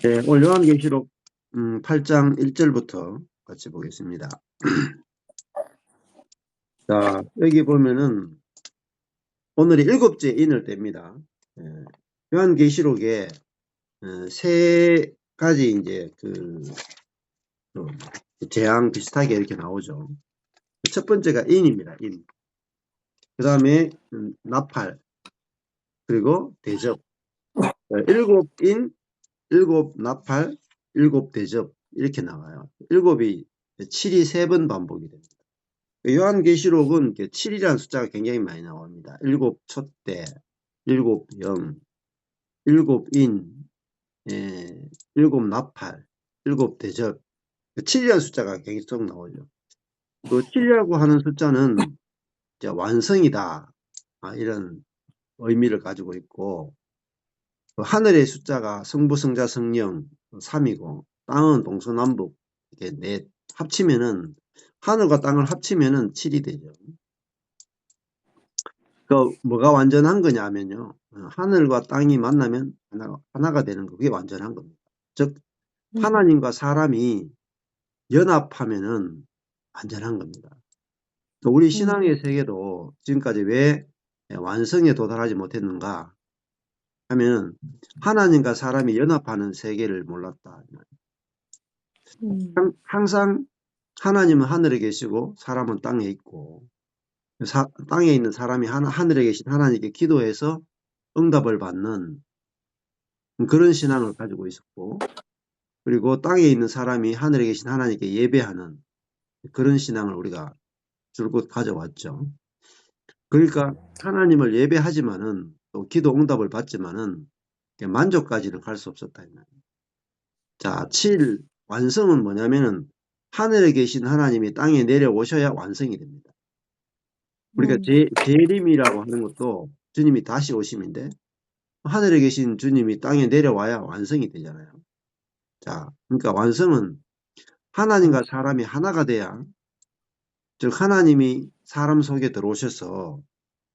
네, 오늘 요한계시록 8장 1절부터 같이 보겠습니다. 자, 여기 보면은 오늘이 일곱째 인을 뗍니다. 요한계시록에 세 가지 이제 재앙 비슷하게 이렇게 나오죠. 첫 번째가 인입니다. 인. 그 다음에 나팔, 그리고 대접. 일곱 인, 일곱 나팔, 일곱 대접 이렇게 나와요. 일곱이 7이 3번 반복이 됩니다. 요한계시록은 7이라는 숫자가 굉장히 많이 나옵니다. 일곱 촛대, 일곱 영, 일곱 인, 일곱 나팔, 일곱 대접. 7이라는 숫자가 계속 나오죠. 그 7이라고 하는 숫자는 이제 완성이다, 이런 의미를 가지고 있고, 하늘의 숫자가 성부, 성자, 성령 3이고, 땅은 동서남북 이렇게 넷 합치면은, 하늘과 땅을 합치면은 7이 되죠. 뭐가 완전한 거냐면요. 하늘과 땅이 만나면 하나가 되는 거. 그게 완전한 겁니다. 즉, 하나님과 사람이 연합하면은 완전한 겁니다. 우리 신앙의 세계도 지금까지 왜 완성에 도달하지 못했는가 하면 하나님과 사람이 연합하는 세계를 몰랐다. 항상 하나님은 하늘에 계시고 사람은 땅에 있고 땅에 있는 사람이 하늘에 계신 하나님께 기도해서 응답을 받는 그런 신앙을 가지고 있었고, 그리고 땅에 있는 사람이 하늘에 계신 하나님께 예배하는 그런 신앙을 우리가 줄곧 가져왔죠. 그러니까 하나님을 예배하지만은 또 기도 응답을 받지만은 만족까지는 갈 수 없었다. 자, 7 완성은 뭐냐면은 하늘에 계신 하나님이 땅에 내려오셔야 완성이 됩니다. 우리가 재림이라고 하는 것도 주님이 다시 오심인데 하늘에 계신 주님이 땅에 내려와야 완성이 되잖아요. 자, 그러니까 완성은 하나님과 사람이 하나가 돼야, 즉 하나님이 사람 속에 들어오셔서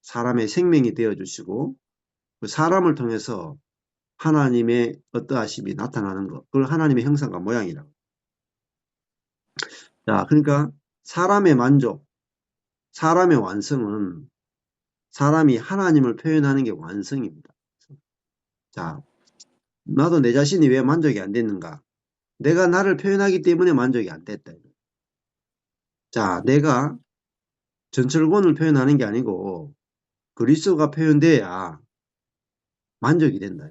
사람의 생명이 되어주시고 그 사람을 통해서 하나님의 어떠하심이 나타나는 것, 그걸 하나님의 형상과 모양이라고. 자, 그러니까 사람의 만족, 사람의 완성은 사람이 하나님을 표현하는 게 완성입니다. 자, 나도 내 자신이 왜 만족이 안 됐는가? 내가 나를 표현하기 때문에 만족이 안 됐다. 자, 내가 전철권을 표현하는 게 아니고 그리스도가 표현돼야 만족이 된다.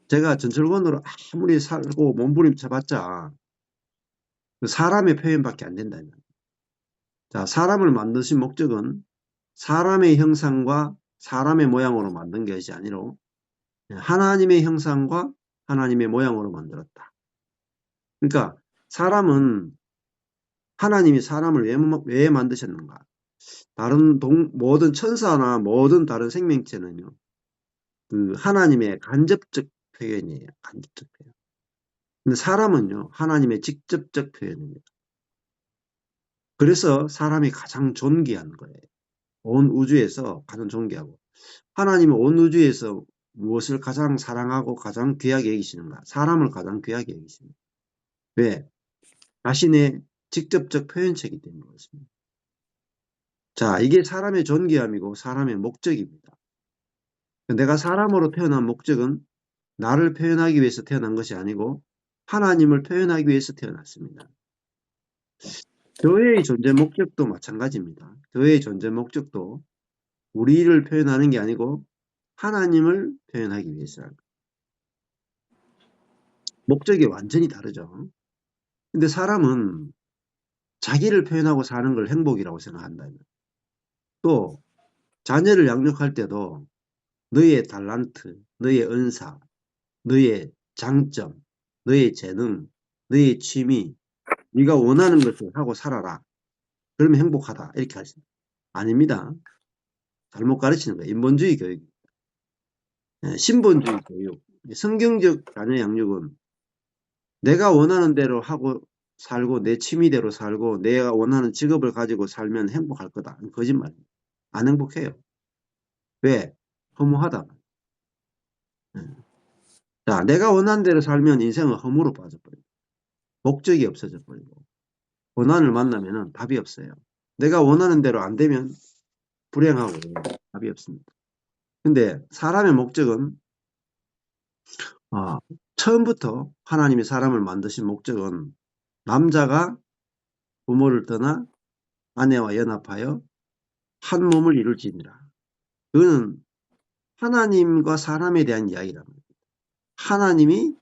제가 전철권으로 아무리 살고 몸부림쳐봤자 사람의 표현밖에 안 된다. 자, 사람을 만드신 목적은 사람의 형상과 사람의 모양으로 만든 것이 아니라 하나님의 형상과 하나님의 모양으로 만들었다. 그러니까 사람은 하나님이 사람을 왜 만드셨는가? 다른 모든 천사나 모든 다른 생명체는요, 그 하나님의 간접적 표현이에요. 간접적 표현. 근데 사람은요, 하나님의 직접적 표현입니다. 그래서 사람이 가장 존귀한 거예요. 온 우주에서 가장 존귀하고. 하나님은 온 우주에서 무엇을 가장 사랑하고 가장 귀하게 여기시는가? 사람을 가장 귀하게 여기십니다. 왜? 자신의 직접적 표현체이기 때문에 그렇습니다. 자, 이게 사람의 존귀함이고 사람의 목적입니다. 내가 사람으로 태어난 목적은 나를 표현하기 위해서 태어난 것이 아니고 하나님을 표현하기 위해서 태어났습니다. 교회의 존재 목적도 마찬가지입니다. 교회의 존재 목적도 우리를 표현하는 게 아니고 하나님을 표현하기 위해서라는 거예요. 목적이 완전히 다르죠. 근데 사람은 자기를 표현하고 사는 걸 행복이라고 생각한다. 또 자녀를 양육할 때도 너의 달란트, 너의 은사, 너의 장점, 너의 재능, 너의 취미, 네가 원하는 것을 하고 살아라. 그러면 행복하다. 이렇게 하십니다. 아닙니다. 잘못 가르치는 거예요. 인본주의 교육. 신본주의 교육. 성경적 자녀 양육은 내가 원하는 대로 하고 살고 내 취미대로 살고 내가 원하는 직업을 가지고 살면 행복할 거다. 거짓말입니다. 안 행복해요. 왜? 허무하다. 자, 내가 원하는 대로 살면 인생은 허무로 빠져버리고 목적이 없어져 버리고 고난을 만나면은 답이 없어요. 내가 원하는 대로 안 되면 불행하고 답이 없습니다. 근데 사람의 목적은 처음부터 하나님이 사람을 만드신 목적은 남자가 부모를 떠나 아내와 연합하여 한 몸을 이룰지니라. 그거는 하나님과 사람에 대한 이야기란 말이에요. 하나님이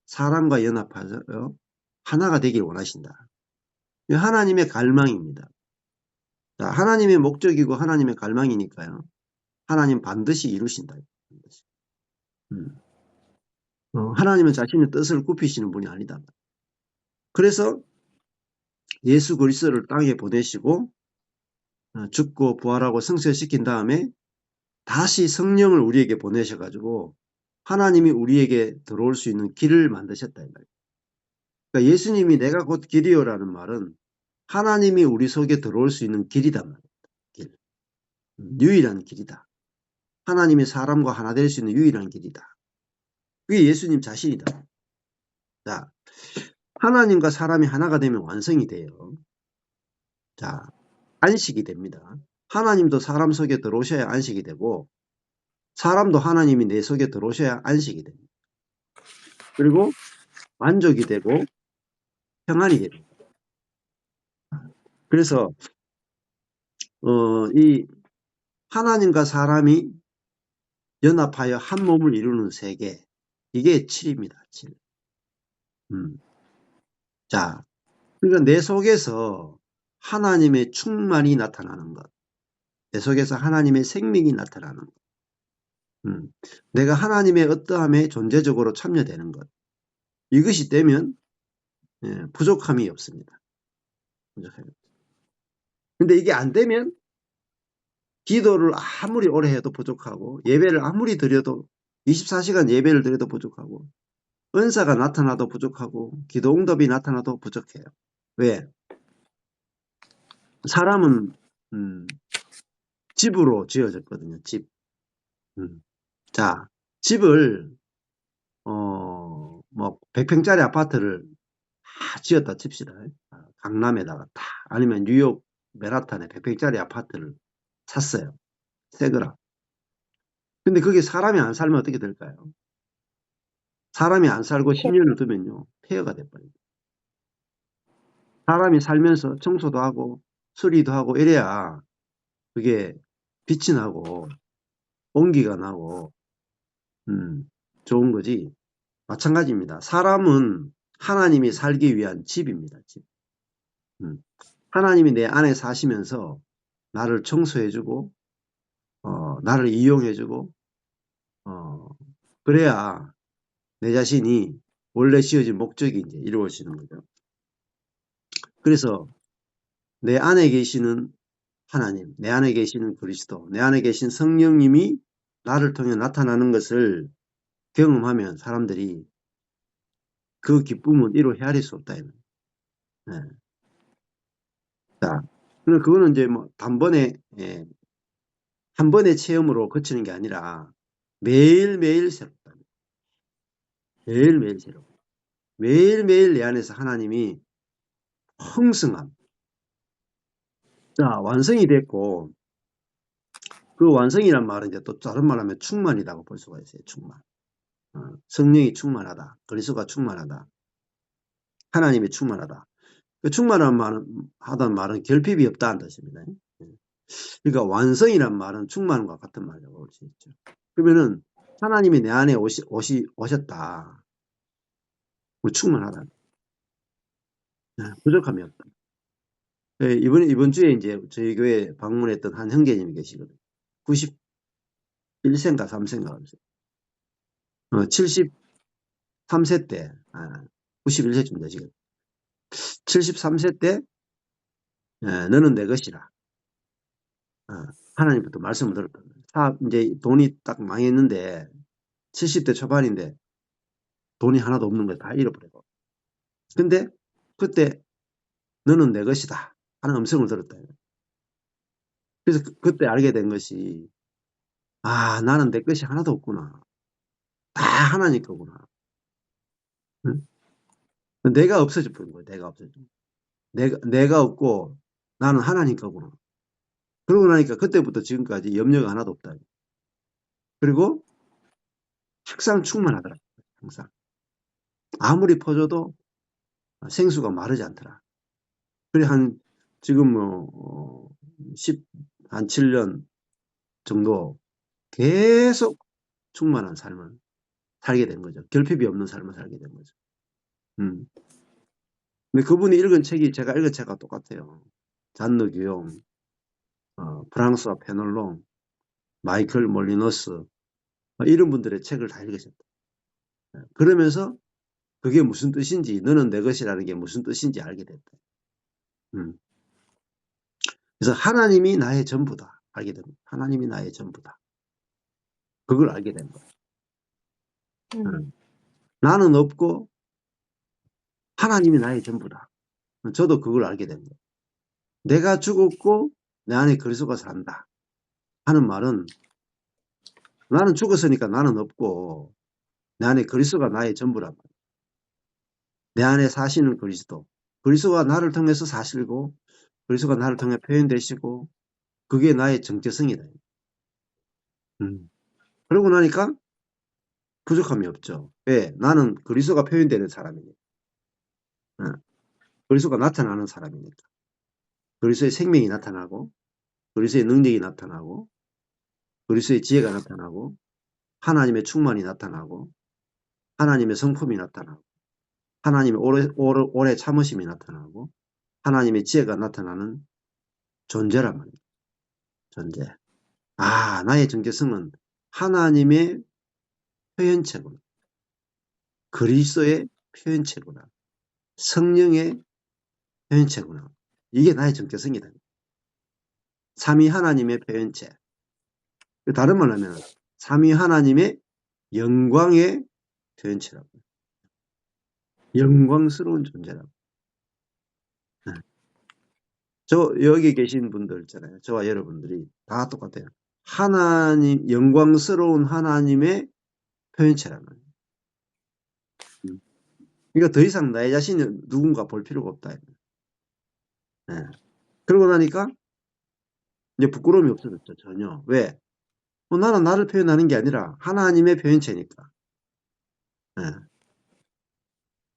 사람과 연합하여 하나가 되길 원하신다. 하나님의 갈망입니다. 자, 하나님의 목적이고 하나님의 갈망이니까요. 하나님 반드시 이루신다. 하나님은 자신의 뜻을 굽히시는 분이 아니다. 그래서 예수 그리스도를 땅에 보내시고 죽고 부활하고 승천시킨 다음에 다시 성령을 우리에게 보내셔가지고 하나님이 우리에게 들어올 수 있는 길을 만드셨다. 이 말이에요. 그러니까 예수님이 내가 곧 길이요라는 말은 하나님이 우리 속에 들어올 수 있는 길이다 말이에요. 길. 유일한 길이다. 하나님이 사람과 하나 될 수 있는 유일한 길이다. 그게 예수님 자신이다. 자, 하나님과 사람이 하나가 되면 완성이 돼요. 자, 안식이 됩니다. 하나님도 사람 속에 들어오셔야 안식이 되고 사람도 하나님이 내 속에 들어오셔야 안식이 됩니다. 그리고 만족이 되고 평안이 됩니다. 그래서 이 하나님과 사람이 연합하여 한 몸을 이루는 세계, 이게 7입니다. 7. 자, 그러니까 내 속에서 하나님의 충만이 나타나는 것, 내 속에서 하나님의 생명이 나타나는 것, 내가 하나님의 어떠함에 존재적으로 참여되는 것, 이것이 되면 부족함이 없습니다. 부족함이. 근데 이게 안 되면 기도를 아무리 오래 해도 부족하고 예배를 아무리 드려도 24시간 예배를 드려도 부족하고 은사가 나타나도 부족하고 기도 응답이 나타나도 부족해요. 왜? 사람은 집으로 지어졌거든요. 집. 자, 집을 뭐 100평짜리 아파트를 다 지었다 칩시다. 강남에다가 다 아니면 뉴욕 맨하탄에 100평짜리 아파트를 샀어요. 새 거라. 근데 거기 사람이 안 살면 어떻게 될까요? 사람이 안 살고 10년을 두면요. 폐허가 돼버립니다. 사람이 살면서 청소도 하고 수리도 하고 이래야 그게 빛이 나고 온기가 나고 좋은 거지. 마찬가지입니다. 사람은 하나님이 살기 위한 집입니다. 집. 하나님이 내 안에 사시면서 나를 청소해주고 나를 이용해주고 그래야 내 자신이 원래 지어진 목적이 이제 이루어지는 거죠. 그래서 내 안에 계시는 하나님, 내 안에 계시는 그리스도, 내 안에 계신 성령님이 나를 통해 나타나는 것을 경험하면 사람들이 그 기쁨은 이루 헤아릴 수 없다. 네. 자, 그거는 이제 뭐 단번에 한 번의 체험으로 거치는 게 아니라 매일매일 새롭다. 매일매일 새롭다. 매일매일 내 안에서 하나님이 풍성함. 자, 완성이 됐고 그 완성이란 말은 이제 또 다른 말하면 충만이라고 볼 수가 있어요. 충만. 성령이 충만하다. 그리스도가 충만하다. 하나님이 충만하다. 그 충만한 말은 하던 말은 결핍이 없다는 뜻입니다. 그러니까 완성이란 말은 충만과 같은 말이라고 볼 수 있죠. 그러면은 하나님이 내 안에 오셨다. 충만하다. 부족함이 없다. 이번 주에 이제 저희 교회 방문했던 한 형제님이 계시거든요. 91세인가 3세인가 73세 때 91세쯤 되시거든요. 73세 때 너는 내 것이라 하나님부터 말씀을 들었다. 이제 돈이 딱 망했는데 70대 초반인데 돈이 하나도 없는 걸 다 잃어버리고 근데 그때 너는 내 것이다 하는 음성을 들었다. 그래서 그때 알게 된 것이 나는 내 것이 하나도 없구나. 다 하나님 거구나. 응? 내가 없어져 버린 거예요. 내가 없어져. 내가 없고 나는 하나님 거구나. 그러고 나니까 그때부터 지금까지 염려가 하나도 없다. 그리고 항상 충만하더라. 항상. 아무리 퍼줘도 생수가 마르지 않더라. 그래, 지금 한 7년 정도 계속 충만한 삶을 살게 된 거죠. 결핍이 없는 삶을 살게 된 거죠. 근데 그분이 읽은 책이 제가 읽은 책과 똑같아요. 잔느 규용, 프랑스와 페널롱, 마이클 몰리너스, 이런 분들의 책을 다 읽으셨다. 그러면서 그게 무슨 뜻인지, 너는 내 것이라는 게 무슨 뜻인지 알게 됐다. 그래서 하나님이 나의 전부다. 알게 됩니다. 하나님이 나의 전부다. 그걸 알게 된 거예요. 나는 없고 하나님이 나의 전부다. 저도 그걸 알게 된 거예요. 내가 죽었고 내 안에 그리스도가 산다 하는 말은 나는 죽었으니까 나는 없고 내 안에 그리스도가 나의 전부란 말이에요. 내 안에 사시는 그리스도. 그리스도가 나를 통해서 사실고 그리스도가 나를 통해 표현되시고 그게 나의 정체성이다. 그러고 나니까 부족함이 없죠. 왜? 나는 그리스도가 표현되는 사람이니까. 그리스도가 나타나는 사람이니까. 그리스도의 생명이 나타나고 그리스도의 능력이 나타나고 그리스도의 지혜가 나타나고 하나님의 충만이 나타나고 하나님의 성품이 나타나고 하나님의 오래 참으심이 나타나고 하나님의 지혜가 나타나는 존재란 말이에요. 존재. 나의 정체성은 하나님의 표현체구나. 그리스도의 표현체구나. 성령의 표현체구나. 이게 나의 정체성이다. 삼위 하나님의 표현체. 다른 말로 하면 삼위 하나님의 영광의 표현체라고. 영광스러운 존재라고. 여기 계신 분들 있잖아요. 저와 여러분들이 다 똑같아요. 하나님, 영광스러운 하나님의 표현체라는 거예요. 그러니까 더 이상 나의 자신을 누군가 볼 필요가 없다. 네. 그러고 나니까 이제 부끄러움이 없어졌죠. 전혀. 왜? 나는 나를 표현하는 게 아니라 하나님의 표현체니까. 네.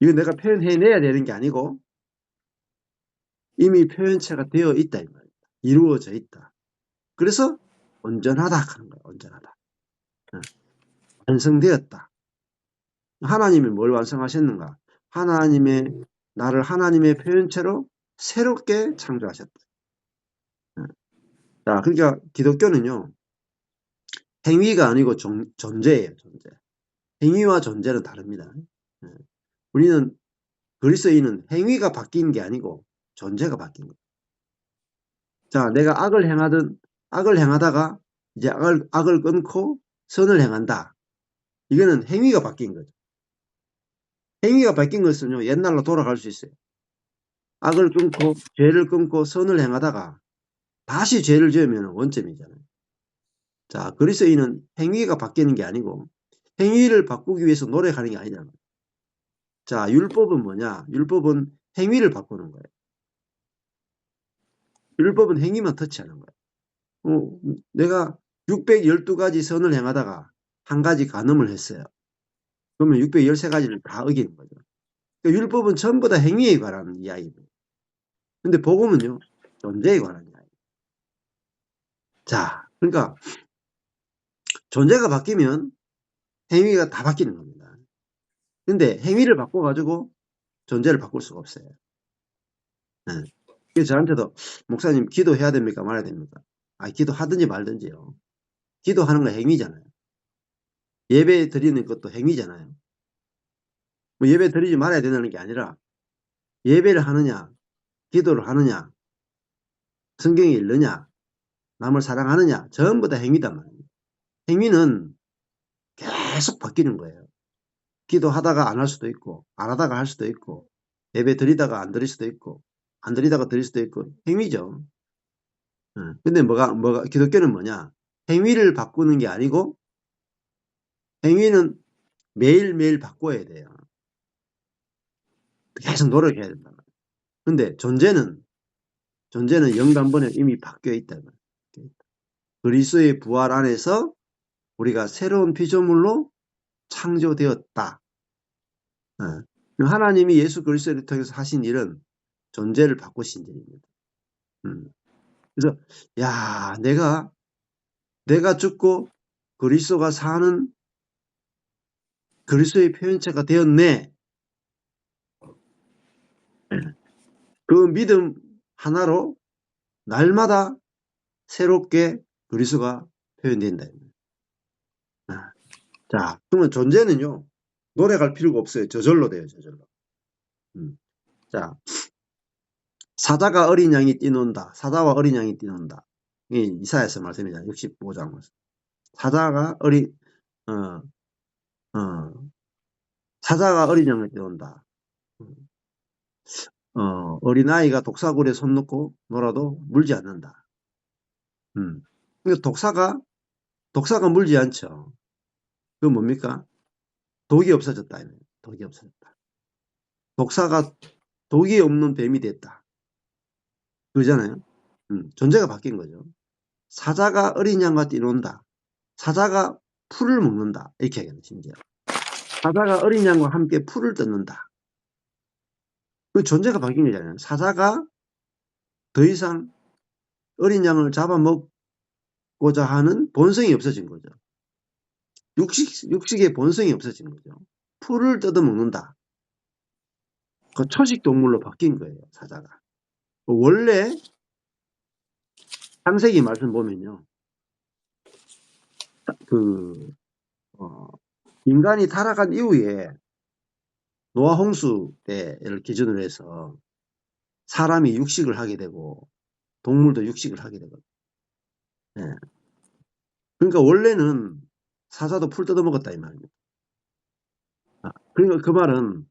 이거 내가 표현해내야 되는 게 아니고 이미 표현체가 되어 있다. 이 말이다. 이루어져 있다. 그래서 온전하다 하는 거예요. 온전하다. 네. 완성되었다. 하나님이 뭘 완성하셨는가? 나를 하나님의 표현체로 새롭게 창조하셨다. 자, 그러니까 기독교는요, 행위가 아니고 존재예요, 존재. 행위와 존재는 다릅니다. 우리는 그리스도인은 행위가 바뀐 게 아니고 존재가 바뀐 거예요. 자, 내가 악을 행하다가 이제 악을 끊고 선을 행한다. 이거는 행위가 바뀐 거죠. 행위가 바뀐 것은요, 옛날로 돌아갈 수 있어요. 악을 끊고 죄를 끊고 선을 행하다가 다시 죄를 지으면 원점이잖아요. 자, 그리스도인은 행위가 바뀌는 게 아니고 행위를 바꾸기 위해서 노력하는 게 아니잖아요. 자, 율법은 뭐냐? 율법은 행위를 바꾸는 거예요. 율법은 행위만 터치하는 거예요. 내가 612가지 선을 행하다가 한 가지 간음을 했어요. 그러면 613가지를 다 어기는 거죠. 그러니까 율법은 전부 다 행위에 관한 이야기입니다. 근데 복음은요, 존재에 관한 이야기. 자, 그러니까 존재가 바뀌면 행위가 다 바뀌는 겁니다. 근데 행위를 바꿔가지고 존재를 바꿀 수가 없어요. 네. 그래서 저한테도 목사님 기도해야 됩니까 말아야 됩니까? 기도하든지 말든지요. 기도하는 거 행위잖아요. 예배 드리는 것도 행위잖아요. 뭐 예배 드리지 말아야 된다는 게 아니라 예배를 하느냐 기도를 하느냐 성경을 읽느냐 남을 사랑하느냐 전부 다 행위단 말이에요. 행위는 계속 바뀌는 거예요. 기도하다가 안 할 수도 있고 안 하다가 할 수도 있고 예배 드리다가 안 드릴 수도 있고 안 드리다가 드릴 수도 있고 행위죠. 근데 기독교는 뭐냐? 행위를 바꾸는 게 아니고 행위는 매일매일 바꿔야 돼요. 계속 노력해야 된다. 근데 존재는 영단번에 이미 바뀌어 있다. 그리스도의 부활 안에서 우리가 새로운 피조물로 창조되었다. 하나님이 예수 그리스도를 통해서 하신 일은 존재를 바꾸신 일입니다. 그래서 야, 내가 죽고 그리스도가 사는 그리스도의 표현체가 되었네. 그 믿음 하나로 날마다 새롭게 그리스도가 표현된다. 자, 그러면 존재는요, 노력할 필요가 없어요. 저절로 돼요, 저절로. 자, 사자가 어린 양이 뛰논다. 사자와 어린 양이 뛰논다. 이 이사야서 말씀이잖아요. 65장 말씀. 사자가 사자가 어린 양을 뛰논다. 어린아이가 독사굴에 손 넣고 놀아도 물지 않는다. 독사가 물지 않죠. 그건 뭡니까? 독이 없어졌다. 독이 없어졌다. 독사가 독이 없는 뱀이 됐다. 그러잖아요. 존재가 바뀐 거죠. 사자가 어린 양과 뛰논다. 사자가 풀을 먹는다. 이렇게 얘기하는 심지어. 사자가 어린 양과 함께 풀을 뜯는다. 그 존재가 바뀐 거잖아요. 사자가 더 이상 어린 양을 잡아먹고자 하는 본성이 없어진 거죠. 육식의 본성이 없어진 거죠. 풀을 뜯어먹는다. 그 초식 동물로 바뀐 거예요. 사자가. 원래 창세기 말씀 보면요. 인간이 타락한 이후에 노아 홍수 때를 기준으로 해서 사람이 육식을 하게 되고 동물도 육식을 하게 되거든요. 예. 그러니까 원래는 사자도 풀 뜯어먹었다 이 말입니다. 그러니까 그 말은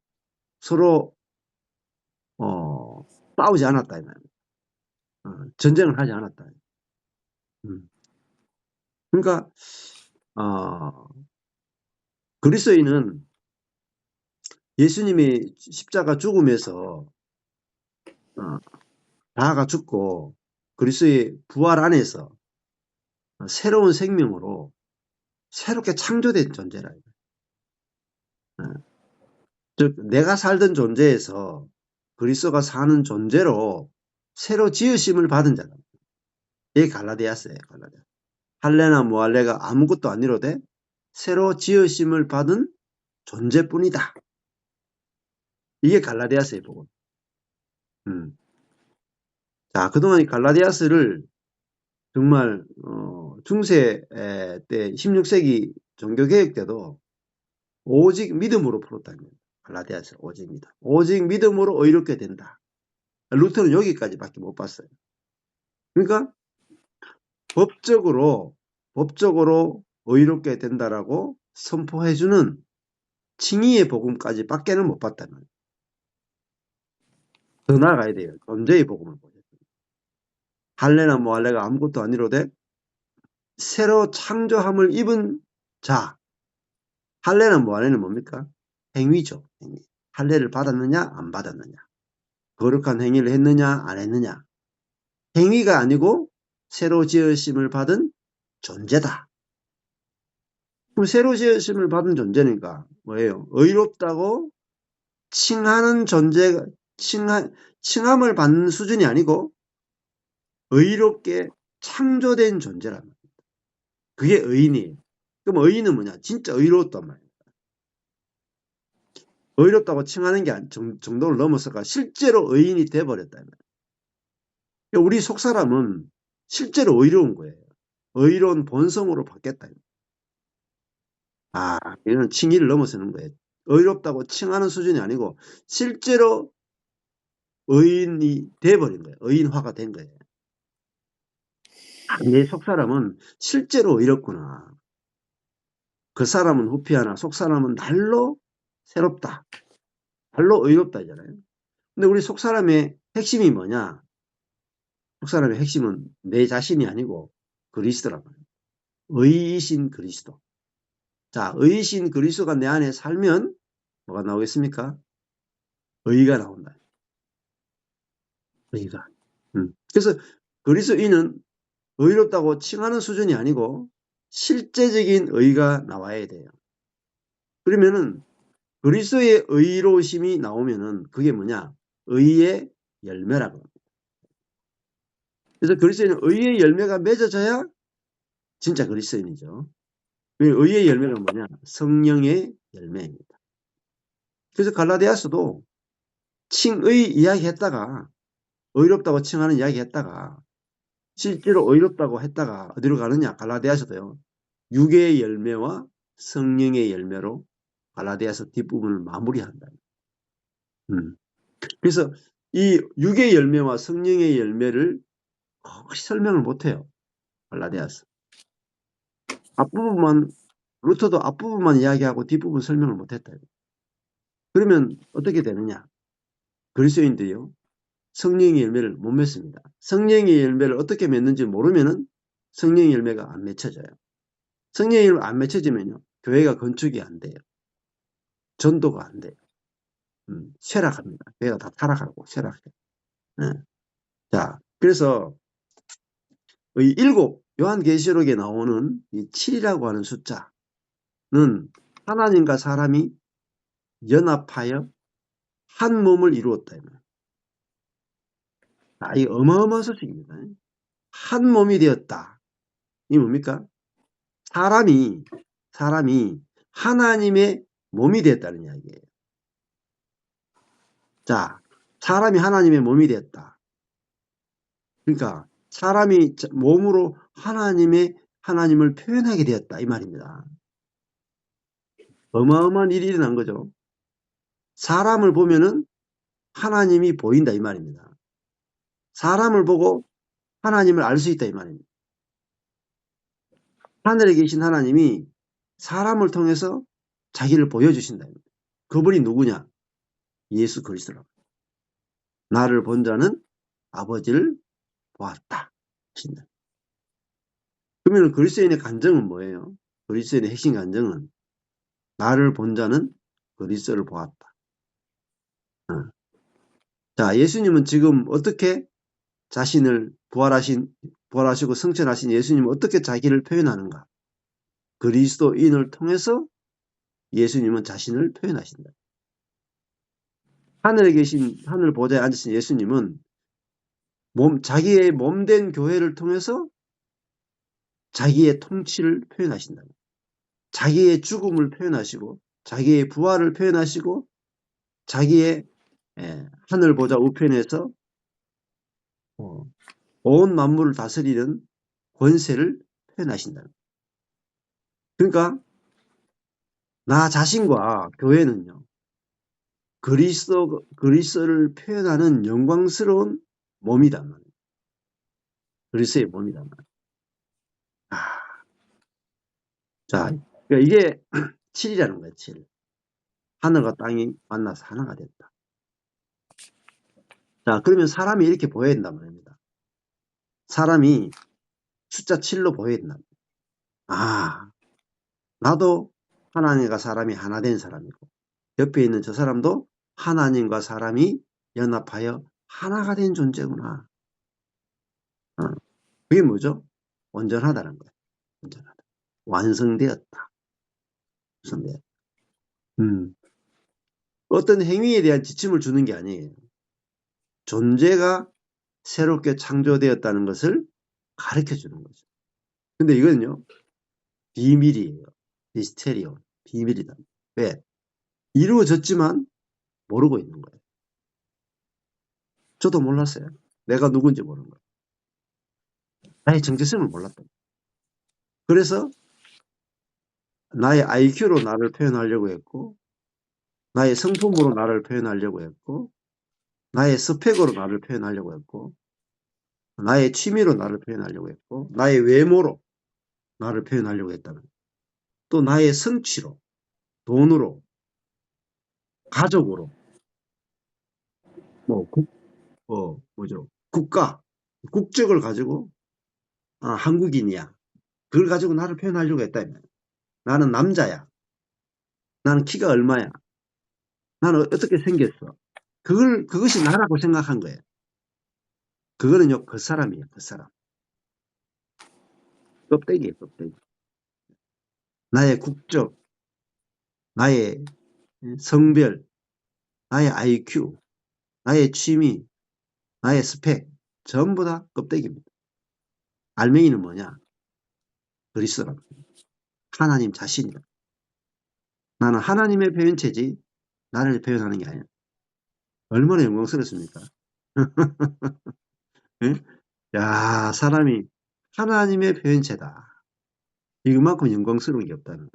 서로 싸우지 않았다 이 말입니다. 전쟁을 하지 않았다. 그러니까 그리스도인은 예수님이 십자가 죽음에서 다가 죽고 그리스도의 부활 안에서 새로운 생명으로 새롭게 창조된 존재라. 즉 내가 살던 존재에서 그리스도가 사는 존재로 새로 지으심을 받은 자다. 이게 갈라디아서예요. 갈라디아. 할례나 무할례가 아무것도 아니로되 새로 지으심을 받은 존재뿐이다. 이게 갈라디아서의 복음. 자, 그동안 이 갈라디아서를 정말 중세 때 16세기 종교개혁 때도 오직 믿음으로 풀었다는 거예요. 갈라디아서 오직 믿음. 오직 믿음으로 의롭게 된다. 루터는 여기까지밖에 못 봤어요. 그러니까 법적으로 의롭게 된다라고 선포해주는 칭의의 복음까지 밖에는 못 봤다는 거예요. 더 나아가야 돼요. 존재의 복음을 보죠. 할례나 무할례가 아무것도 아니로되 새로 창조함을 입은 자. 할례나 무할례는 뭡니까? 행위죠. 행위. 할례를 받았느냐 안 받았느냐. 거룩한 행위를 했느냐 안 했느냐. 행위가 아니고 새로 지으심을 받은 존재다. 그럼 새로 지으심을 받은 존재니까 뭐예요? 의롭다고 칭하는 존재, 칭함을 받는 수준이 아니고 의롭게 창조된 존재란 말입니다. 그게 의인이에요. 그럼 의인은 뭐냐? 진짜 의로웠단 말이에요. 의롭다고 칭하는 게 정도를 넘어서가 실제로 의인이 돼버렸다. 그러니까 우리 속사람은 실제로 의로운 거예요. 의로운 본성으로 바뀌었다. 이건 칭의를 넘어서는 거예요. 의롭다고 칭하는 수준이 아니고 실제로 의인이 돼버린 거예요. 의인화가 된 거예요. 내 속사람은 실제로 의롭구나. 그 사람은 후피하나 속사람은 날로 새롭다. 날로 의롭다잖아요. 근데 우리 속사람의 핵심이 뭐냐? 속사람의 핵심은 내 자신이 아니고 그리스도란 말이에요. 의이신 그리스도. 자, 의이신 그리스도가 내 안에 살면 뭐가 나오겠습니까? 의가 나온다. 의가. 그래서 그리스도인은 의롭다고 칭하는 수준이 아니고 실제적인 의가 나와야 돼요. 그러면은 그리스도의 의로우심이 나오면은 그게 뭐냐? 의의 열매라고 합니다. 그래서 그리스도인은 의의 열매가 맺어져야 진짜 그리스도인이죠. 의의 열매가 뭐냐? 성령의 열매입니다. 그래서 갈라디아서도 칭의 이야기 했다가 의롭다고 칭하는 이야기 했다가 실제로 의롭다고 했다가 어디로 가느냐? 갈라디아서도요. 육의 열매와 성령의 열매로 갈라디아서 뒷부분을 마무리한다. 그래서 이 육의 열매와 성령의 열매를 거의 설명을 못해요. 갈라디아서. 앞부분만 루터도 앞부분만 이야기하고 뒷부분 설명을 못했다. 그러면 어떻게 되느냐? 그리스도인들이요. 성령의 열매를 못 맺습니다. 성령의 열매를 어떻게 맺는지 모르면은 성령의 열매가 안 맺혀져요. 성령의 열매가 안 맺혀지면요. 교회가 건축이 안 돼요. 전도가 안 돼요. 쇠락합니다. 교회가 다 타락하고 쇠락해요. 네. 자, 그래서 이 7, 요한계시록에 나오는 이 7이라고 하는 숫자는 하나님과 사람이 연합하여 한 몸을 이루었다. 이 어마어마한 소식입니다. 한 몸이 되었다. 이 뭡니까? 사람이 하나님의 몸이 되었다는 이야기예요. 자, 사람이 하나님의 몸이 되었다. 그러니까 사람이 몸으로 하나님을 표현하게 되었다. 이 말입니다. 어마어마한 일이 일어난 거죠. 사람을 보면은 하나님이 보인다. 이 말입니다. 사람을 보고 하나님을 알 수 있다. 이 말입니다. 하늘에 계신 하나님이 사람을 통해서 자기를 보여주신다. 그분이 누구냐? 예수 그리스도라고. 나를 본 자는 아버지를 보았다. 그러면 그리스도인의 간증은 뭐예요? 그리스도인의 핵심 간증은 나를 본 자는 그리스도를 보았다. 자, 예수님은 지금 어떻게 자신을 부활하시고 승천하신 예수님은 어떻게 자기를 표현하는가? 그리스도인을 통해서 예수님은 자신을 표현하신다. 하늘에 계신 하늘 보좌에 앉으신 예수님은 자기의 몸된 교회를 통해서 자기의 통치를 표현하신다. 자기의 죽음을 표현하시고 자기의 부활을 표현하시고 자기의 하늘 보좌 우편에서 온 만물을 다스리는 권세를 표현하신다. 그러니까 나 자신과 교회는요. 그리스도를 표현하는 영광스러운 몸이다. 그리스도의 몸이다. 자, 그러니까 이게 7이라는 거예요. 7. 하늘과 땅이 만나서 하나가 됐다. 자, 그러면 사람이 이렇게 보여야 된단 말입니다. 사람이 숫자 7로 보여야 된다. 나도 하나님과 사람이 하나 된 사람이고 옆에 있는 저 사람도 하나님과 사람이 연합하여 하나가 된 존재구나. 그게 뭐죠? 온전하다는 거예요. 온전하다. 완성되었다. 완성되었다. 어떤 행위에 대한 지침을 주는 게 아니에요. 존재가 새롭게 창조되었다는 것을 가르쳐 주는 거죠. 근데 이거는요. 비밀이에요. 미스테리오. 비밀이다. 왜? 이루어졌지만 모르고 있는 거예요. 저도 몰랐어요. 내가 누군지 모르는 거예요. 나의 정체성을 몰랐다. 그래서 나의 IQ로 나를 표현하려고 했고 나의 성품으로 나를 표현하려고 했고 나의 스펙으로 나를 표현하려고 했고 나의 취미로 나를 표현하려고 했고 나의 외모로 나를 표현하려고 했다는 또 나의 성취로 돈으로 가족으로 국가 국적을 가지고 한국인이야 그걸 가지고 나를 표현하려고 했다. 나는 남자야. 나는 키가 얼마야. 나는 어떻게 생겼어. 그것이 나라고 생각한 거예요. 그거는요, 그 사람이에요, 그 사람. 껍데기예요, 껍데기. 나의 국적, 나의 성별, 나의 IQ, 나의 취미, 나의 스펙, 전부 다 껍데기입니다. 알맹이는 뭐냐? 그리스도랍니다. 하나님 자신이다. 나는 하나님의 표현체지 나를 표현하는 게 아니야. 얼마나 영광스럽습니까? 응? 야, 사람이 하나님의 표현체다. 이만큼 영광스러운 게 없다는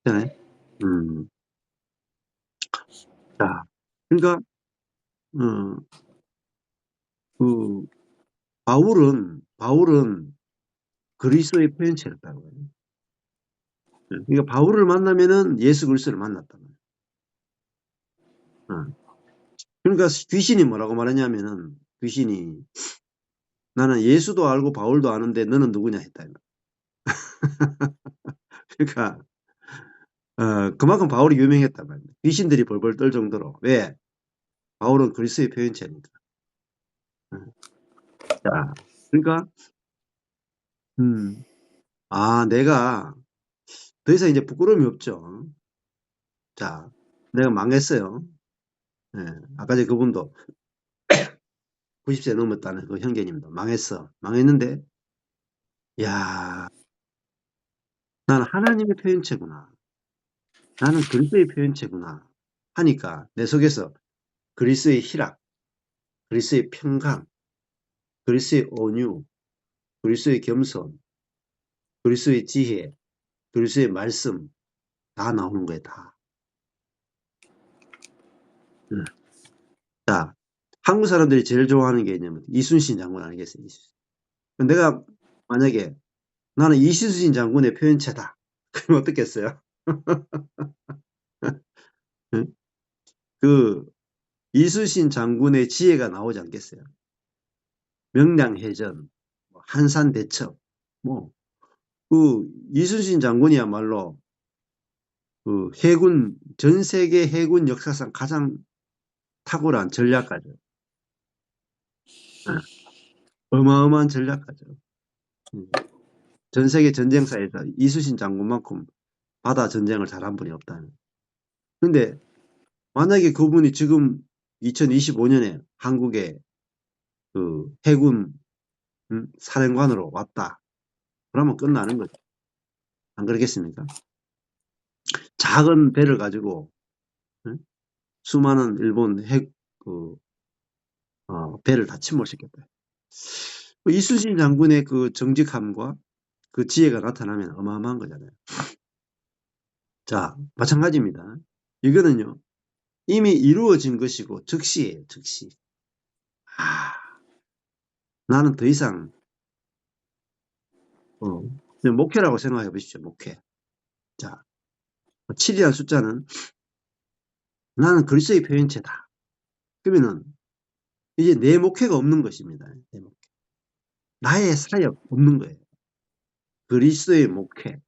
거잖아요. 자, 그러니까 어, 그 바울은 그리스도의 표현체였다고 해요. 그러니까 바울을 만나면은 예수 그리스도를 만났다. 그러니까 귀신이 뭐라고 말하냐면은 귀신이 나는 예수도 알고 바울도 아는데 너는 누구냐 했다. 그러니까 그만큼 바울이 유명했단 말이에요. 귀신들이 벌벌 떨 정도로. 왜? 바울은 그리스도의 표현체니까. 자, 그러니까 내가 더 이상 이제 부끄러움이 없죠. 자, 내가 망했어요. 예, 아까 전에 그분도 90세 넘었다는 그 형제님도 망했어. 망했는데, 야, 나는 하나님의 표현체구나. 나는 그리스도의 표현체구나. 하니까 내 속에서 그리스도의 희락, 그리스도의 평강, 그리스도의 온유, 그리스도의 겸손, 그리스도의 지혜, 그리스도의 말씀 다 나오는 거예요. 다. 음. 자, 한국 사람들이 제일 좋아하는 게 있냐면 이순신 장군 아니겠어요? 이순신. 내가 만약에 나는 이순신 장군의 표현체다. 그럼 어떻겠어요? 응? 그 이순신 장군의 지혜가 나오지 않겠어요? 명량해전, 한산대첩, 뭐, 그 이순신 장군이야말로 그 해군, 전 세계 해군 역사상 가장 탁월한 전략가죠. 예, 어마어마한 전략가죠. 전 세계 전쟁사에서 이순신 장군만큼 바다 전쟁을 잘한 분이 없다는. 근데 만약에 그분이 지금 2025년에 한국에 그 해군 사령관으로 왔다. 그러면 끝나는 거죠. 안 그러겠습니까? 작은 배를 가지고 응? 수많은 일본 배를 다 침몰시켰다. 이순신 장군의 그 정직함과 그 지혜가 나타나면 어마어마한 거잖아요. 자, 마찬가지입니다. 이거는요, 이미 이루어진 것이고, 즉시예요, 즉시. 아, 나는 더 이상, 목회라고 생각해 보십시오, 목회. 자, 7이라는 숫자는 나는 그리스도의 표현체다. 그러면은, 이제 내 목회가 없는 것입니다. 내 목회. 나의 사역 없는 거예요. 그리스도의 목회,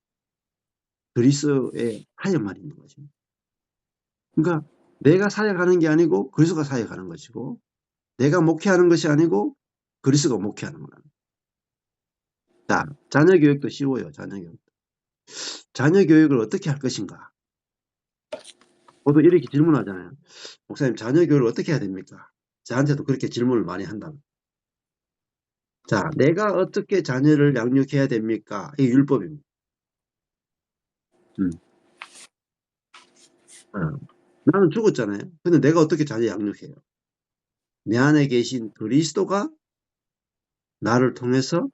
그리스도의 사역만 있는 거죠. 그러니까 내가 사역하는 게 아니고 그리스도가 사역하는 것이고 내가 목회하는 것이 아니고 그리스도가 목회하는 거라. 자, 자녀 교육도 쉬워요. 자녀 교육. 자녀 교육을 어떻게 할 것인가? 저도 이렇게 질문하잖아요. 목사님, 자녀 교육을 어떻게 해야 됩니까? 저한테도 그렇게 질문을 많이 한다. 자, 내가 어떻게 자녀를 양육해야 됩니까? 이게 율법입니다. 음. 나는 죽었잖아요. 근데 내가 어떻게 자녀 양육해요? 내 안에 계신 그리스도가 나를 통해서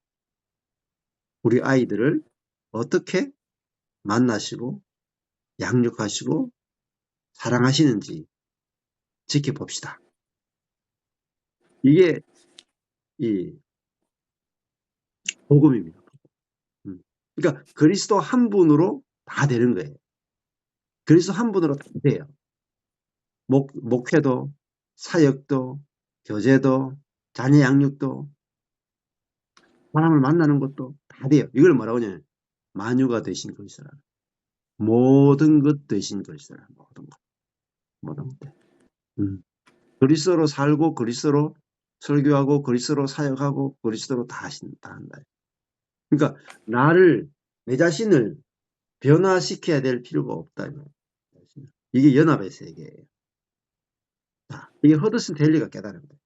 우리 아이들을 어떻게 만나시고 양육하시고 사랑하시는지 지켜봅시다. 이게 이 복음입니다. 그러니까 그리스도 한 분으로 다 되는 거예요. 그리스도 한 분으로 다 돼요. 목회도, 사역도, 교제도, 자녀 양육도 사람을 만나는 것도 다 돼요. 이걸 뭐라고 하냐면 만유가 되신 그리스도라. 모든 것 되신 그리스도라. 모든 것. 모든 것. 그리스도로 살고 그리스도로 설교하고 그리스도로 사역하고 그리스도로 다 한다. 그러니까 나를 내 자신을 변화시켜야 될 필요가 없다. 이게 연합의 세계예요. 자, 이게 허드슨 델리가 깨달은 거예요.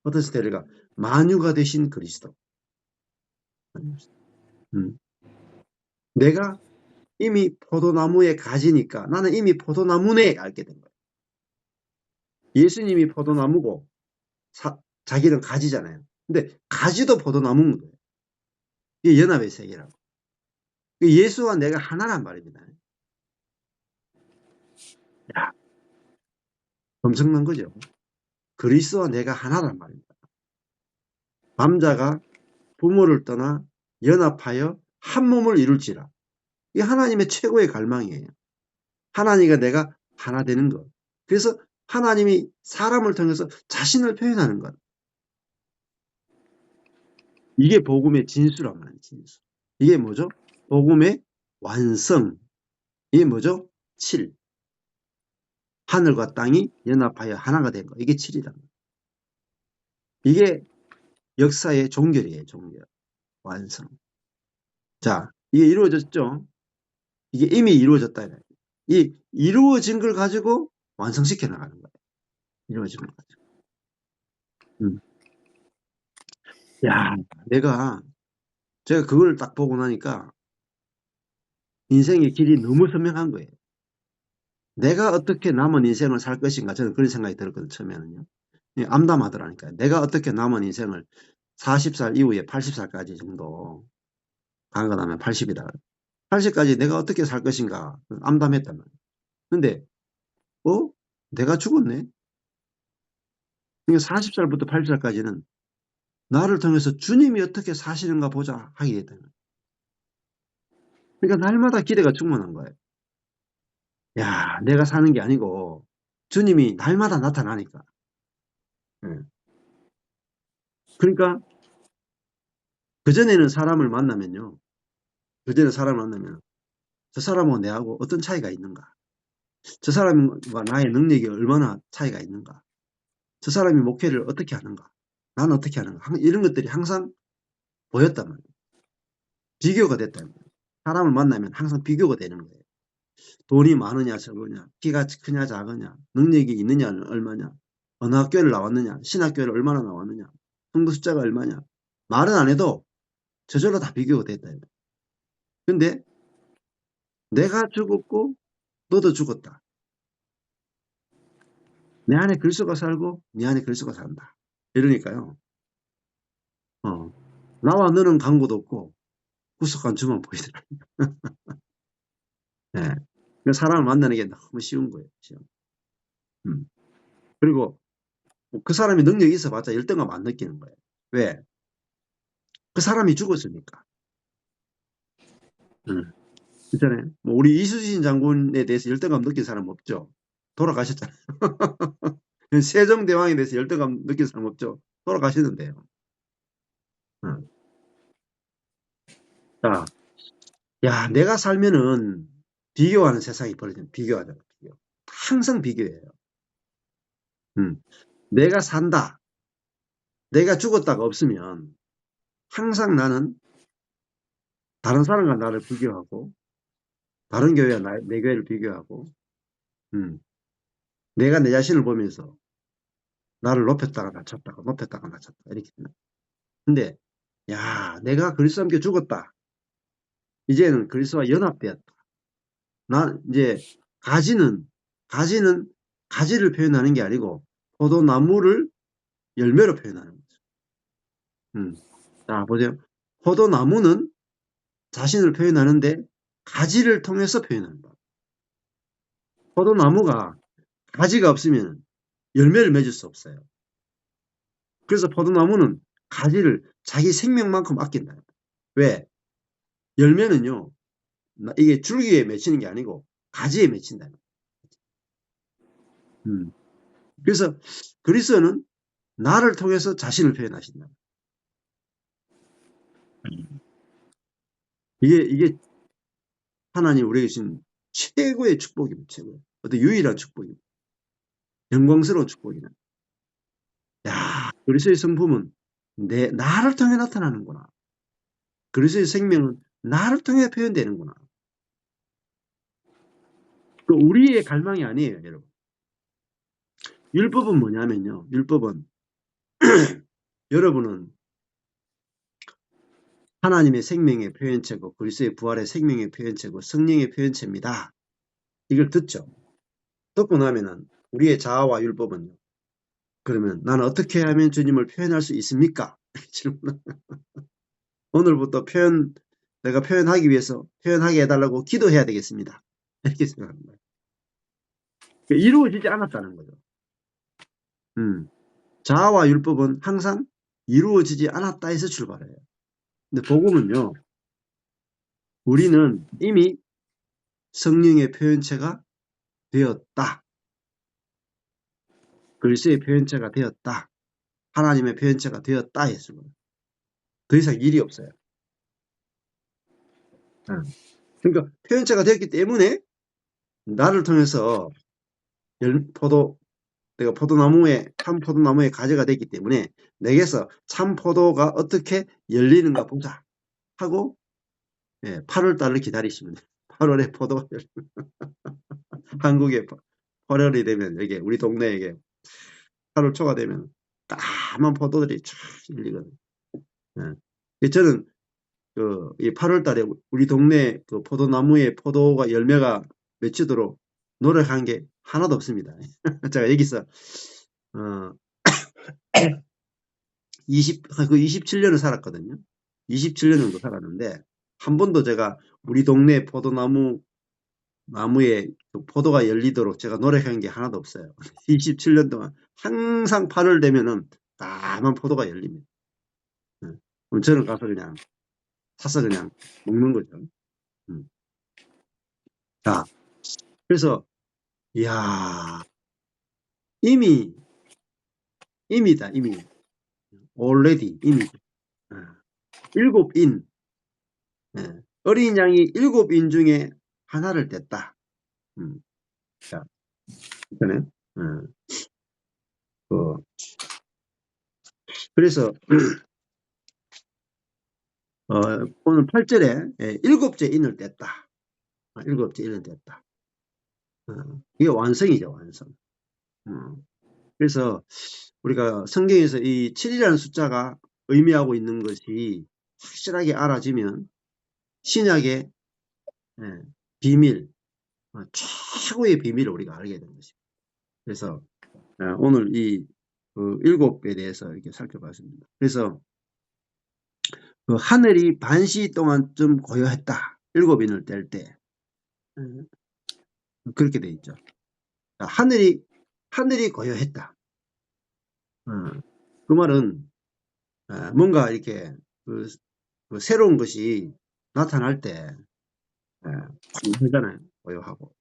허드슨 델리가 만유가 되신 그리스도. 내가 이미 포도나무에 가지니까 나는 이미 포도나무네 알게 된 거예요. 예수님이 포도나무고 자기는 가지잖아요. 근데 가지도 포도나무인 거예요. 이게 연합의 세계라고. 예수와 내가 하나란 말입니다. 야, 엄청난 거죠. 그리스도와 내가 하나란 말입니다. 남자가 부모를 떠나 연합하여 한 몸을 이룰지라. 이게 하나님의 최고의 갈망이에요. 하나님과 내가 하나 되는 것. 그래서 하나님이 사람을 통해서 자신을 표현하는 것. 이게 복음의 진수란 말이에요. 진수. 이게 뭐죠? 복음의 완성. 이게 뭐죠? 7. 하늘과 땅이 연합하여 하나가 된 거. 이게 7이란 말이에요. 이게 역사의 종결이에요. 종결. 완성. 자, 이게 이루어졌죠? 이게 이미 이루어졌다. 이 이루어진 걸 가지고 완성시켜 나가는 거예요. 이루어진 걸 가지고. 야, 제가 그걸 딱 보고 나니까 인생의 길이 너무 선명한 거예요. 내가 어떻게 남은 인생을 살 것인가 저는 그런 생각이 들었거든요. 처음에는요. 암담하더라니까요. 내가 어떻게 남은 인생을 40살 이후에 80살까지 정도 가고 나면 80이다. 80까지 내가 어떻게 살 것인가 암담했단 말이에요. 근데 내가 죽었네. 그러니까 40살부터 80살까지는 나를 통해서 주님이 어떻게 사시는가 보자 하게 됐다는 거예요. 그러니까 날마다 기대가 충만한 거예요. 야, 내가 사는 게 아니고 주님이 날마다 나타나니까. 예. 그러니까 그전에는 사람을 만나면요. 그전에 사람을 만나면 저 사람하고 내하고 어떤 차이가 있는가? 저 사람과 나의 능력이 얼마나 차이가 있는가? 저 사람이 목회를 어떻게 하는가? 나는 어떻게 하는가? 이런 것들이 항상 보였단 말이에요. 비교가 됐다는 거예요. 사람을 만나면 항상 비교가 되는 거예요. 돈이 많으냐 적으냐, 키가 크냐 작으냐, 능력이 있느냐 얼마냐, 어느 학교를 나왔느냐, 신학교를 얼마나 나왔느냐, 성도 숫자가 얼마냐. 말은 안 해도 저절로 다 비교가 됐다. 근데 내가 죽었고 너도 죽었다. 내 안에 그리스도가 살고 네 안에 그리스도가 산다. 이러니까요. 나와 너는 간고도 없고 구속한 주만 보이더라. 네. 사람을 만나는 게 너무 쉬운 거예요. 쉬운. 그리고 그 사람이 능력이 있어봤자 열등감 안 느끼는 거예요. 왜? 그 사람이 죽었으니까. 그렇잖아요. 뭐 우리 이수진 장군에 대해서 열등감 느낀 사람 없죠. 돌아가셨잖아요. 세종대왕에 대해서 열등감 느낀 사람 없죠. 돌아가셨는데요. 자, 야, 내가 살면은 비교하는 세상이 벌어지는 비교하잖아. 비교. 항상 비교해요. 내가 산다. 내가 죽었다가 없으면 항상 나는 다른 사람과 나를 비교하고 다른 교회와 내 교회를 비교하고 내가 내 자신을 보면서 나를 높였다가 낮췄다가 높였다가 낮췄다 이렇게 되는. 근데 야, 내가 그리스도와 함께 죽었다. 이제는 그리스도와 연합되었다. 난 이제 가지는 가지를 표현하는 게 아니고 포도나무를 열매로 표현하는 거죠. 자, 보세요. 포도나무는 자신을 표현하는데 가지를 통해서 표현한다. 포도나무가 가지가 없으면 열매를 맺을 수 없어요. 그래서 포도나무는 가지를 자기 생명만큼 아낀다. 왜? 열매는요, 이게 줄기에 맺히는 게 아니고 가지에 맺힌다. 그래서 그리스도는 나를 통해서 자신을 표현하신다. 이게 하나님 우리에게 주신 최고의 축복입니다. 최고의. 어떤 유일한 축복입니다. 영광스러운 축복이네. 야, 그리스도의 성품은 나를 통해 나타나는구나. 그리스도의 생명은 나를 통해 표현되는구나. 그 우리의 갈망이 아니에요, 여러분. 율법은 뭐냐면요. 율법은 여러분은 하나님의 생명의 표현체고 그리스도의 부활의 생명의 표현체고 성령의 표현체입니다. 이걸 듣죠. 듣고 나면은 우리의 자아와 율법은요. 그러면 나는 어떻게 하면 주님을 표현할 수 있습니까? 질문. 오늘부터 내가 표현하기 위해서 표현하게 해달라고 기도해야 되겠습니다. 이렇게 생각합니다. 이루어지지 않았다는 거죠. 자아와 율법은 항상 이루어지지 않았다 해서 출발해요. 근데 복음은요. 우리는 이미 성령의 표현체가 되었다. 그리스도의 표현체가 되었다. 하나님의 표현체가 되었다 했습니다. 더 이상 일이 없어요. 그러니까 표현체가 되었기 때문에 나를 통해서 내가 참 포도나무의 가지가 됐기 때문에 내게서 참 포도가 어떻게 열리는가 보자 하고 8월달을 기다리시면 돼요. 8월에 포도가 한국에 8월이 되면 여기 우리 동네에 8월 초가 되면 까만 포도들이 쫙 열리거든요. 저는 이 8월 달에 우리 동네 그 포도나무에 포도가 열매가 맺히도록 노력한 게 하나도 없습니다. 제가 여기서 27년을 살았거든요. 27년 정도 살았는데 한 번도 제가 우리 동네 나무에 포도가 열리도록 제가 노력한 게 하나도 없어요. 27년 동안 항상 8월 되면은 까만 포도가 열립니다. 그럼 저는 가서 그냥 사서 그냥 먹는 거죠. 자, 그래서 이야 이미다 이미 already 이미 7인 어린 양이 7인 중에 하나를 뗐다. 자, 그러네. 그래서 오늘 8절에 7째 인을 뗐다. 7째 인을 뗐다. 이게 완성이죠, 완성. 그래서 우리가 성경에서 이 7이라는 숫자가 의미하고 있는 것이 확실하게 알아지면 신약의 비밀, 최고의 비밀을 우리가 알게 되는 것입니다. 그래서 오늘 이 7에 대해서 이렇게 살펴봤습니다. 그래서 그 하늘이 반시 동안쯤 고요했다. 7인을 뗄 때. 그렇게 돼 있죠. 하늘이 고요했다. 그 말은 뭔가 이렇게 그 새로운 것이 나타날 때 고요하잖아요. 고요하고.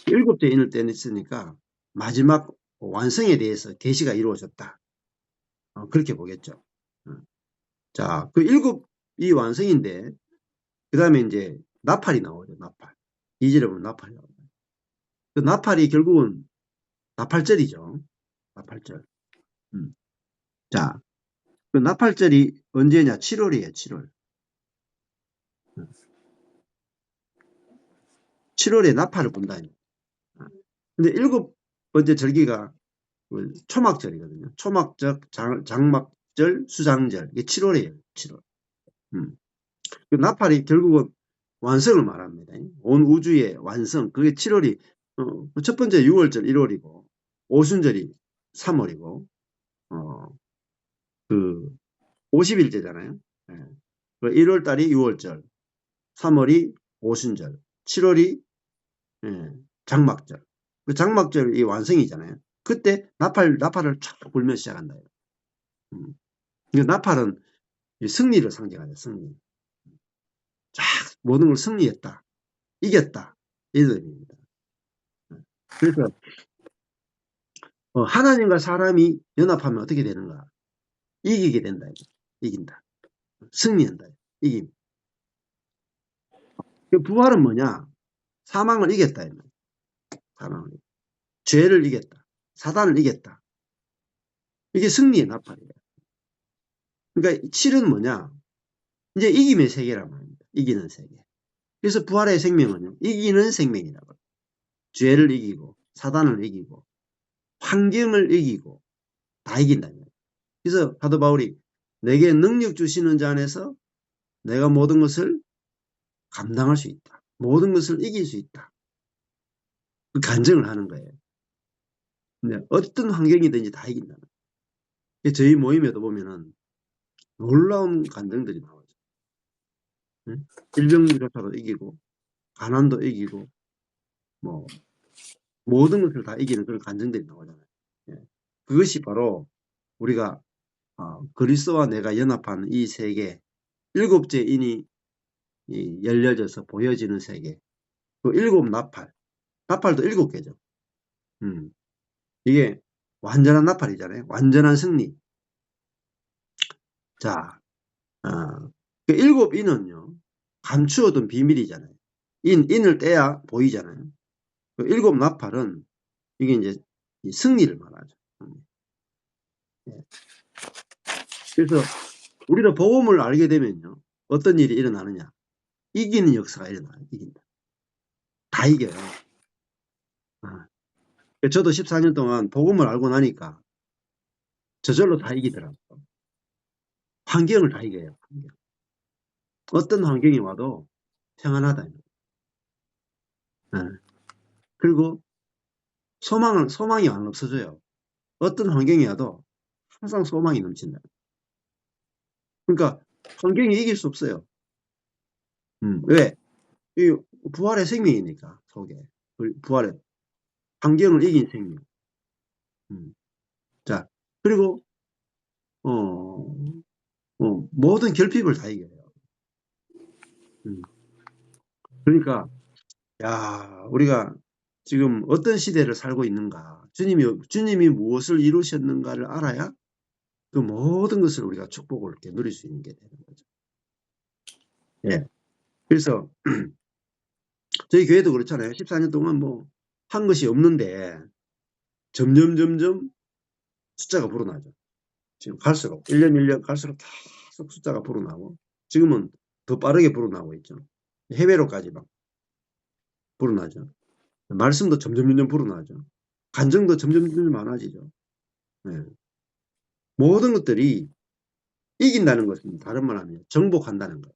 7째 인을 떼냈으니까 마지막 완성에 대해서 계시가 이루어졌다. 그렇게 보겠죠. 자, 그 7이 완성인데 그 다음에 이제 나팔이 나오죠. 나팔. 2절에 보면 나팔이 나오죠. 그 나팔이 결국은 나팔절이죠. 나팔절. 자, 그 나팔절이 언제냐? 7월이에요. 7월. 7월에 나팔을 분다. 근데 7번째 절기가 초막절이거든요. 초막절, 장막절, 수장절. 이게 7월이에요. 7월. 그 나팔이 결국은 완성을 말합니다. 온 우주의 완성. 그게 7월이 첫 번째 6월절 1월이고 오순절이 3월이고 그 50일째잖아요. 1월달이 6월절, 3월이 오순절, 7월이 장막절. 그 장막절이 완성이잖아요. 그때 나팔을 촥 불며 시작한다. 나팔은 승리를 상징하죠. 승리. 쫙 모든 걸 승리했다. 이겼다. 이런 의미입니다. 그래서 하나님과 사람이 연합하면 어떻게 되는가? 이기게 된다. 이긴다. 승리한다. 이김. 그 부활은 뭐냐? 사망을 이겼다. 사망을. 죄를 이겼다. 사단을 이겼다. 이게 승리의 나팔이에요. 그러니까 7은 뭐냐? 이제 이김의 세계란 말입니다. 이기는 세계. 그래서 부활의 생명은요, 이기는 생명이라고. 죄를 이기고, 사단을 이기고, 환경을 이기고, 다 이긴다. 그래서 사도 바울이 내게 능력 주시는 자 안에서 내가 모든 것을 감당할 수 있다. 모든 것을 이길 수 있다. 그 간증을 하는 거예요. 근데 어떤 환경이든지 다 이긴다. 저희 모임에도 보면은 놀라운 간증들이 나오죠. 응? 질병조차도 이기고, 가난도 이기고, 뭐, 모든 것을 다 이기는 그런 간증들이 나오잖아요. 예. 그것이 바로 우리가 그리스도와 내가 연합하는 이 세계, 일곱째 인이 열려져서 보여지는 세계, 그 일곱 나팔, 나팔도 일곱 개죠. 이게 완전한 나팔이잖아요. 완전한 승리. 자, 그 일곱 인은요, 감추어둔 비밀이잖아요. 인을 떼야 보이잖아요. 그 일곱 나팔은 이게 이제 승리를 말하죠. 예. 그래서 우리가 복음을 알게 되면요, 어떤 일이 일어나느냐? 이기는 역사가 일어나요. 이긴다. 다 이겨요. 저도 14년 동안 복음을 알고 나니까 저절로 다 이기더라고요. 환경을 다 이겨요. 환경. 어떤 환경이 와도 평안하다. 그리고 소망이 안 없어져요. 어떤 환경이 와도 항상 소망이 넘친다. 그러니까 환경이 이길 수 없어요. 왜? 이 부활의 생명이니까 속에 부활의 환경을 이긴 생명. 자, 그리고 모든 결핍을 다 이겨요. 그러니까 야, 우리가 지금 어떤 시대를 살고 있는가? 주님이 무엇을 이루셨는가를 알아야 그 모든 것을 우리가 축복을 이렇게 누릴 수 있는 게 되는 거죠. 예. 그래서 저희 교회도 그렇잖아요. 14년 동안 뭐 한 것이 없는데 점점 숫자가 불어나죠. 지금 갈수록 1년 갈수록 계속 숫자가 불어나고 지금은 더 빠르게 불어나고 있죠. 해외로까지 막 불어나죠. 말씀도 점점 불어나죠. 간증도 점점 많아지죠. 네. 모든 것들이 이긴다는 것은 다른 말 하면 정복한다는 거예요.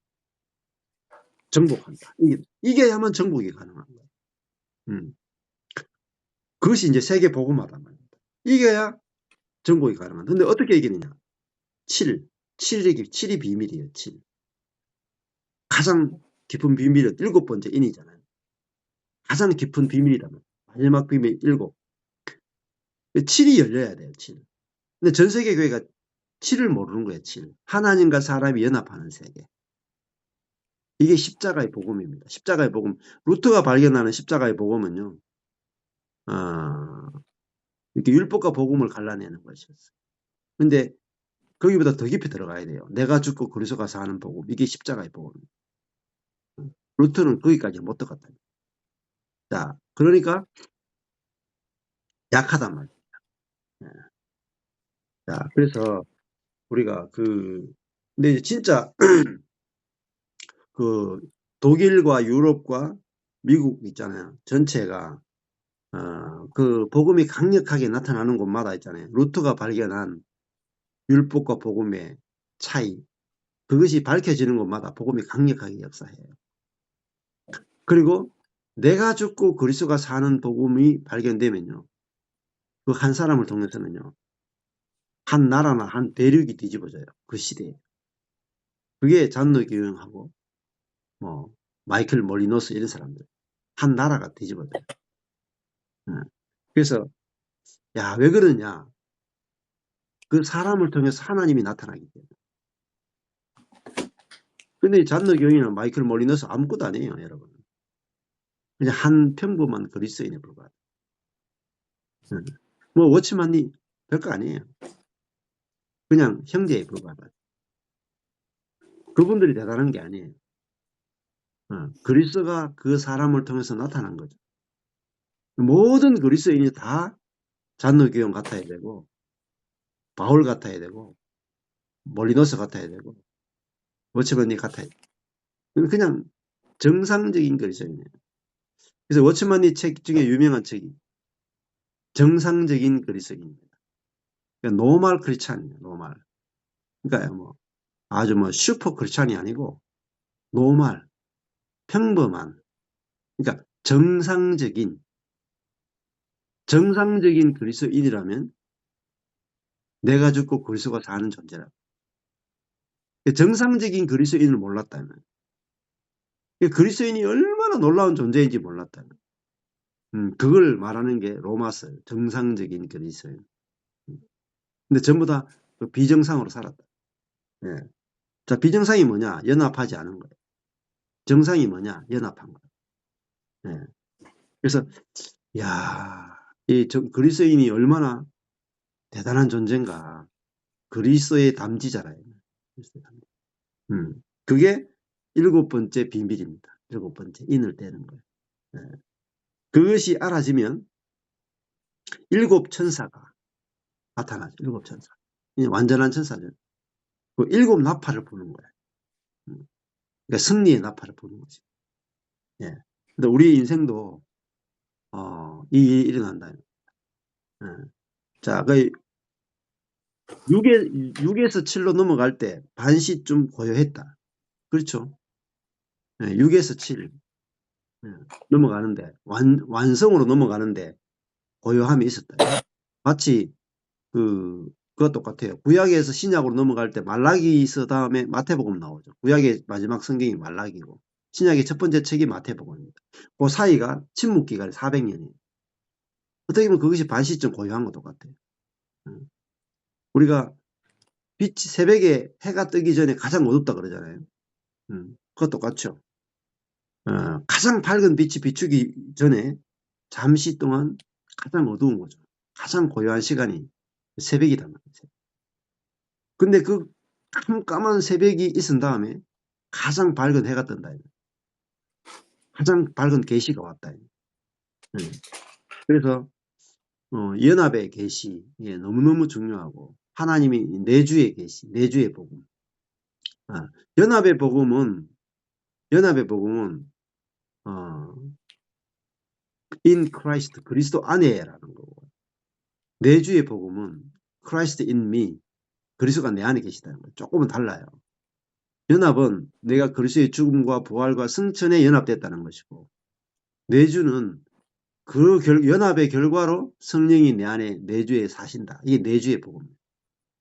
정복한다. 이겨야만 정복이 가능한 거예요. 그것이 이제 세계 복음화단 말입니다. 이겨야 정복이 가능한다. 근데 어떻게 이기느냐? 7이 비밀이에요. 7. 가장 깊은 비밀은 7번째 인이잖아요. 가장 깊은 비밀이라면 마지막 비밀 7. 7이 열려야 돼요. 7. 근데 전 세계 교회가 7을 모르는 거예요. 7. 하나님과 사람이 연합하는 세계. 이게 십자가의 복음입니다. 십자가의 복음. 루터가 발견하는 십자가의 복음은요. 이렇게 율법과 복음을 갈라내는 것이었어요. 근데 거기보다 더 깊이 들어가야 돼요. 내가 죽고 그리스도가 사는 복음. 이게 십자가의 복음입니다. 루터는 거기까지 못 들어갔다. 자, 그러니까 약하단 말이에요. 자, 그래서 우리가 근데 진짜 그 독일과 유럽과 미국 있잖아요. 전체가 그 복음이 강력하게 나타나는 곳마다 있잖아요. 루터가 발견한 율법과 복음의 차이, 그것이 밝혀지는 곳마다 복음이 강력하게 역사해요. 그리고 내가 죽고 그리스도가 사는 복음이 발견되면요. 그 한 사람을 통해서는요. 한 나라나 한 대륙이 뒤집어져요. 그 시대에. 그게 잔노 교영하고 뭐 마이클 몰리노스 이런 사람들. 한 나라가 뒤집어져요. 그래서 야, 왜 그러냐. 그 사람을 통해서 하나님이 나타나기 때문에. 근데 잔노 교인은 마이클 몰리노스 아무것도 아니에요, 여러분. 그냥 한 평범한 그리스도인에 불과해요. 뭐 워치만이 별거 아니에요. 그냥 형제에 불과하다. 그분들이 대단한 게 아니에요. 그리스도가 그 사람을 통해서 나타난 거죠. 모든 그리스도인이 다 잔노기용 같아야 되고, 바울 같아야 되고, 몰리노스 같아야 되고, 워치먼니 같아야 되고, 그냥 정상적인 그리스도인이에요. 그래서 워치먼니 책 중에 유명한 책이 정상적인 그리스도인입니다. 그러니까 노말 크리스찬이에요. 노말. 그러니까 뭐 아주 뭐 슈퍼 크리스찬이 아니고 노말, 평범한, 그러니까 정상적인 그리스도인이라면 내가 죽고 그리스도가 사는 존재라. 정상적인 그리스도인을 몰랐다면, 그리스도인이 얼마나 놀라운 존재인지 몰랐다면, 그걸 말하는 게 로마서 정상적인 그리스도인. 근데 전부 다 비정상으로 살았다. 예. 자, 비정상이 뭐냐? 연합하지 않은 거예요. 정상이 뭐냐? 연합한 거예요. 예. 그래서 야, 이 그리스도인이 얼마나 대단한 존재인가. 그리스도의 담지자라요. 그리스도의 담지. 그게 7번째 비밀입니다. 7번째 인을 떼는 거예요. 예. 그것이 알아지면 7천사가 나타나죠. 7천사. 완전한 천사죠. 그 7나팔을 부는 거예요. 그러니까 승리의 나팔을 부는 거죠. 예. 근데 우리 인생도 이 일이 일어난다. 예. 자, 그 6에서 7로 넘어갈 때 반시쯤 고요했다. 그렇죠? 예, 6에서 7 넘어가는데 완성으로 넘어가는데 고요함이 있었다. 마치 그거 똑같아요. 구약에서 신약으로 넘어갈 때 말라기서 다음에 마태복음 나오죠. 구약의 마지막 성경이 말라기고 신약의 첫 번째 책이 마태복음입니다. 그 사이가 침묵 기간이 400년이에요. 어떻게 보면 그것이 반시쯤 고요한 것도 같아요. 우리가 새벽에 해가 뜨기 전에 가장 어둡다 그러잖아요. 그것도 똑같죠. 가장 밝은 빛이 비추기 전에 잠시 동안 가장 어두운 거죠. 가장 고요한 시간이 새벽이란 말이죠. 근데 그 깜깜한 새벽이 있은 다음에 가장 밝은 해가 뜬다. 가장 밝은 계시가 왔다. 그래서 연합의 계시 너무너무 중요하고 하나님이 내주의 계시, 내주의 복음. 연합의 복음은 in Christ, 그리스도 안에라는 거고, 내주의 복음은 Christ in me, 그리스도가 내 안에 계시다는 거예요. 조금은 달라요. 연합은 내가 그리스도의 죽음과 부활과 승천에 연합됐다는 것이고, 내주는 그 연합의 결과로 성령이 내 안에 내주에 사신다. 이게 내주의 복음이에요.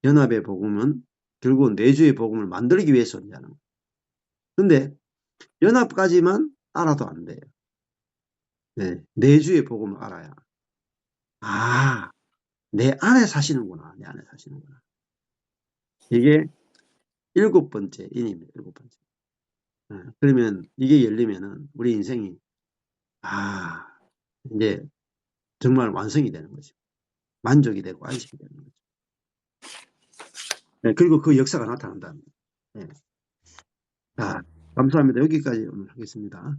연합의 복음은 결국은 내주의 복음을 만들기 위해서 존재하는 거예요. 근데 연합까지만 알아도 안 돼요. 네, 내주의 복음을 알아야 내 안에 사시는구나. 내 안에 사시는구나. 이게 7번째 인입니다. 7번째. 그러면 이게 열리면은 우리 인생이 이제 정말 완성이 되는 거죠. 만족이 되고 안식이 되는 거죠. 네, 그리고 그 역사가 나타난다. 네. 감사합니다. 여기까지 오늘 하겠습니다.